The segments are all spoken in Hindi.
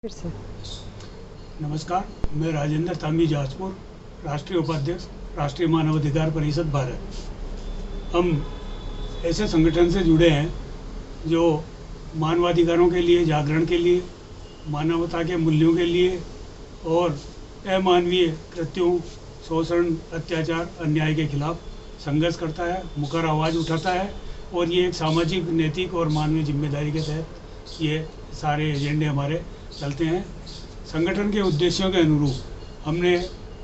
फिर से नमस्कार, मैं राजेंद्र तामी जाजपुर, राष्ट्रीय उपाध्यक्ष, राष्ट्रीय मानव अधिकार परिषद भारत। हम ऐसे संगठन से जुड़े हैं जो मानवाधिकारों के लिए, जागरण के लिए, मानवता के मूल्यों के लिए और अमानवीय कृत्यों, शोषण, अत्याचार, अन्याय के खिलाफ संघर्ष करता है, मुखर आवाज़ उठाता है। और ये एक सामाजिक, नैतिक और मानवीय जिम्मेदारी के तहत ये सारे एजेंडे हमारे चलते हैं। संगठन के उद्देश्यों के अनुरूप हमने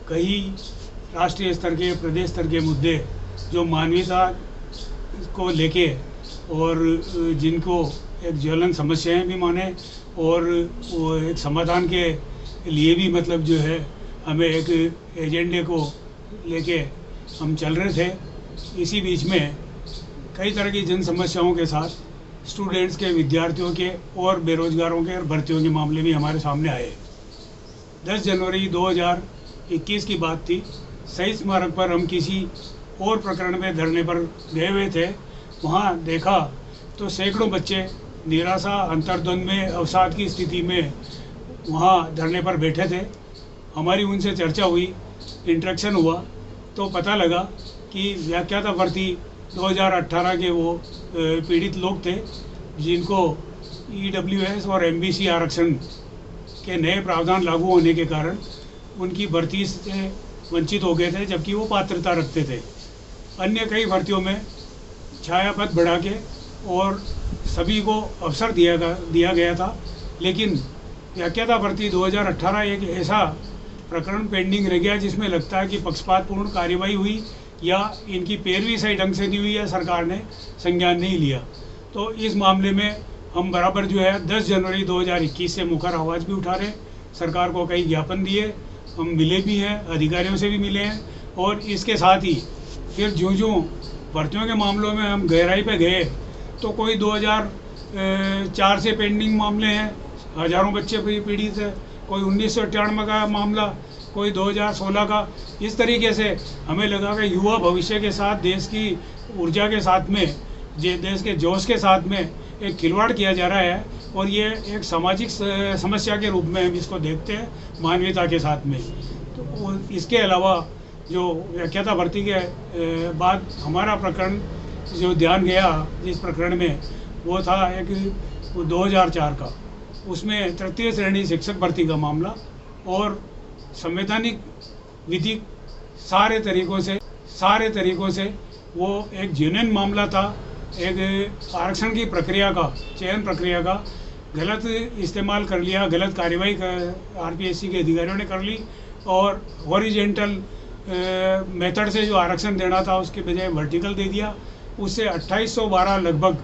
कई राष्ट्रीय स्तर के, प्रदेश स्तर के मुद्दे जो मानवीयता को लेके और जिनको एक ज्वलन समस्याएं भी माने और वो एक समाधान के लिए भी मतलब जो है हमें एक एजेंडे को लेके हम चल रहे थे। इसी बीच में कई तरह की जन समस्याओं के साथ स्टूडेंट्स के, विद्यार्थियों के और बेरोजगारों के और भर्तियों के मामले भी हमारे सामने आए। 10 जनवरी 2021 की बात थी। शहीद स्मारक पर हम किसी और प्रकरण में धरने पर गए हुए थे। वहाँ देखा तो सैकड़ों बच्चे निराशा, अंतर्द्वंद में, अवसाद की स्थिति में वहाँ धरने पर बैठे थे। हमारी उनसे चर्चा हुई, इंटरेक्शन हुआ तो पता लगा कि व्याख्याता भर्ती 2018 के वो पीड़ित लोग थे जिनको EWS और MBC आरक्षण के नए प्रावधान लागू होने के कारण उनकी भर्ती से वंचित हो गए थे, जबकि वो पात्रता रखते थे। अन्य कई भर्तियों में छायापद बढ़ा के और सभी को अवसर दिया गया था, लेकिन व्याख्याता भर्ती 2018 एक ऐसा प्रकरण पेंडिंग रह गया जिसमें लगता है कि पक्षपातपूर्ण कार्रवाई हुई या इनकी पैरवी सही ढंग से नहीं हुई या सरकार ने संज्ञान नहीं लिया। तो इस मामले में हम बराबर जो है 10 जनवरी 2021 से मुखर आवाज़ भी उठा रहे, सरकार को कई ज्ञापन दिए, हम मिले भी हैं, अधिकारियों से भी मिले हैं। और इसके साथ ही फिर जो भर्तियों के मामलों में हम गहराई पे गए तो कोई 2004 से पेंडिंग मामले हैं, हज़ारों बच्चे पीड़ित है, कोई 1998 का मामला, कोई 2016 का। इस तरीके से हमें लगा कि युवा भविष्य के साथ, देश की ऊर्जा के साथ में, देश के जोश के साथ में एक खिलवाड़ किया जा रहा है और ये एक सामाजिक समस्या के रूप में हम इसको देखते हैं, मानवीयता के साथ में। तो इसके अलावा जो व्याख्याता भर्ती के बाद हमारा प्रकरण जो ध्यान गया जिस प्रकरण में, वो था एक 2004 का, उसमें तृतीय श्रेणी शिक्षक भर्ती का मामला और संवैधानिक विधि सारे तरीकों से वो एक जेन्युइन मामला था। एक आरक्षण की प्रक्रिया का, चयन प्रक्रिया का गलत इस्तेमाल कर लिया, गलत कार्रवाई RPSC के अधिकारियों ने कर ली और हॉरिजेंटल मेथड से जो आरक्षण देना था उसके बजाय वर्टिकल दे दिया। उससे 2812 लगभग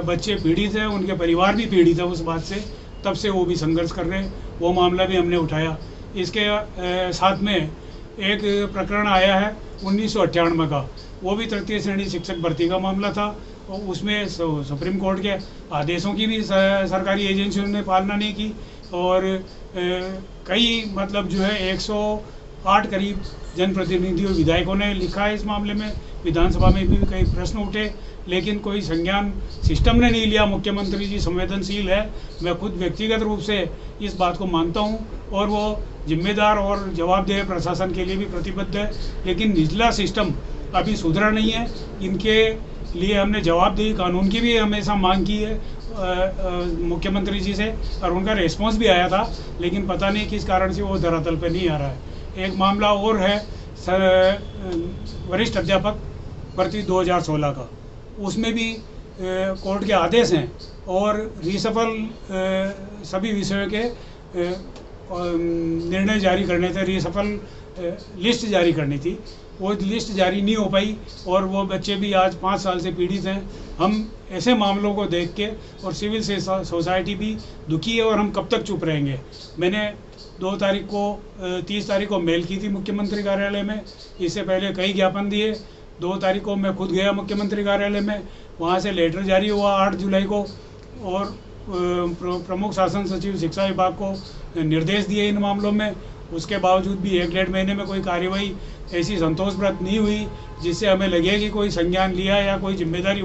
बच्चे पीड़ित हैं, उनके परिवार भी पीड़ित है उस बात से। तब से वो भी संघर्ष कर रहे हैं, वो मामला भी हमने उठाया। इसके साथ में एक प्रकरण आया है 1998 का, वो भी तृतीय श्रेणी शिक्षक भर्ती का मामला था और उसमें सुप्रीम कोर्ट के आदेशों की भी सरकारी एजेंसियों ने पालना नहीं की और कई मतलब जो है 108 करीब जनप्रतिनिधियों, विधायकों ने लिखा है इस मामले में। विधानसभा में भी कई प्रश्न उठे लेकिन कोई संज्ञान सिस्टम ने नहीं लिया। मुख्यमंत्री जी संवेदनशील है, मैं खुद व्यक्तिगत रूप से इस बात को मानता हूं और वो जिम्मेदार और जवाबदेह प्रशासन के लिए भी प्रतिबद्ध है, लेकिन निचला सिस्टम अभी सुधरा नहीं है। इनके लिए हमने जवाबदेही कानून की भी हमेशा मांग की है मुख्यमंत्री जी से और उनका रिस्पॉन्स भी आया था, लेकिन पता नहीं किस कारण से वो धरातल पर नहीं आ रहा है। एक मामला और है वरिष्ठ अध्यापक भर्ती 2016 का, उसमें भी कोर्ट के आदेश हैं और रिसफल सभी विषयों के निर्णय जारी करने थे, रिसफल लिस्ट जारी करनी थी, वो लिस्ट जारी नहीं हो पाई और वो बच्चे भी आज 5 साल से पीड़ित हैं। हम ऐसे मामलों को देख के और सिविल सोसाइटी भी दुखी है और हम कब तक चुप रहेंगे। मैंने 30 तारीख को मेल की थी मुख्यमंत्री कार्यालय में, इससे पहले कई ज्ञापन दिए। 2 तारीख को मैं खुद गया मुख्यमंत्री कार्यालय में, वहाँ से लेटर जारी हुआ 8 जुलाई को और प्रमुख शासन सचिव शिक्षा विभाग को निर्देश दिए इन मामलों में। उसके बावजूद भी 1-1.5 महीने में कोई कार्रवाई ऐसी संतोषप्रद नहीं हुई जिससे हमें लगे कि कोई संज्ञान लिया या कोई जिम्मेदारी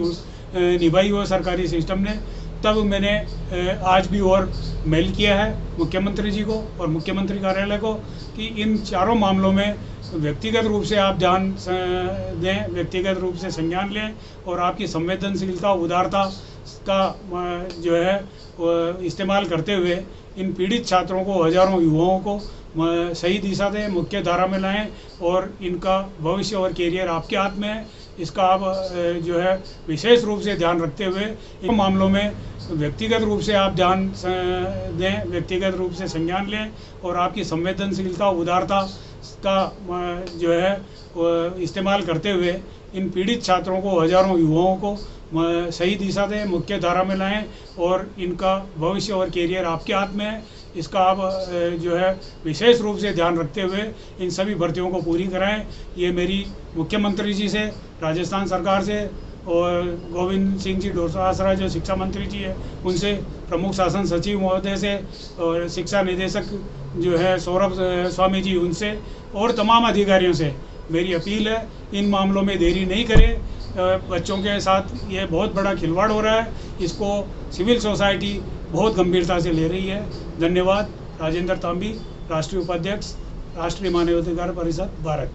निभाई हो सरकारी सिस्टम ने। तब मैंने आज भी और मेल किया है मुख्यमंत्री जी को और मुख्यमंत्री कार्यालय को कि इन चारों मामलों में व्यक्तिगत रूप से आप ध्यान दें, व्यक्तिगत रूप से संज्ञान लें और आपकी संवेदनशीलता उदारता का जो है इस्तेमाल करते हुए इन पीड़ित छात्रों को, हजारों युवाओं को सही दिशा दें, मुख्य धारा में लाएं और इनका भविष्य और कैरियर आपके हाथ में है। इसका आप जो है विशेष रूप से ध्यान रखते हुए इन मामलों में व्यक्तिगत रूप से आप ध्यान दें, व्यक्तिगत रूप से संज्ञान लें और आपकी संवेदनशीलता उदारता का जो है इस्तेमाल करते हुए इन पीड़ित छात्रों को, हजारों युवाओं को सही दिशा दें, मुख्य धारा में लाएं और इनका भविष्य और कैरियर आपके हाथ में है। इसका आप जो है विशेष रूप से ध्यान रखते हुए इन सभी भर्तियों को पूरी कराएं। ये मेरी मुख्यमंत्री जी से, राजस्थान सरकार से और गोविंद सिंह जी डोटासरा जो शिक्षा मंत्री जी है उनसे, प्रमुख शासन सचिव महोदय से और शिक्षा निदेशक जो है सौरभ स्वामी जी उनसे और तमाम अधिकारियों से मेरी अपील है, इन मामलों में देरी नहीं करें। बच्चों के साथ ये बहुत बड़ा खिलवाड़ हो रहा है, इसको सिविल सोसाइटी बहुत गंभीरता से ले रही है। धन्यवाद। राजेंद्र तांबी, राष्ट्रीय उपाध्यक्ष, राष्ट्रीय मानवाधिकार परिषद, भारत।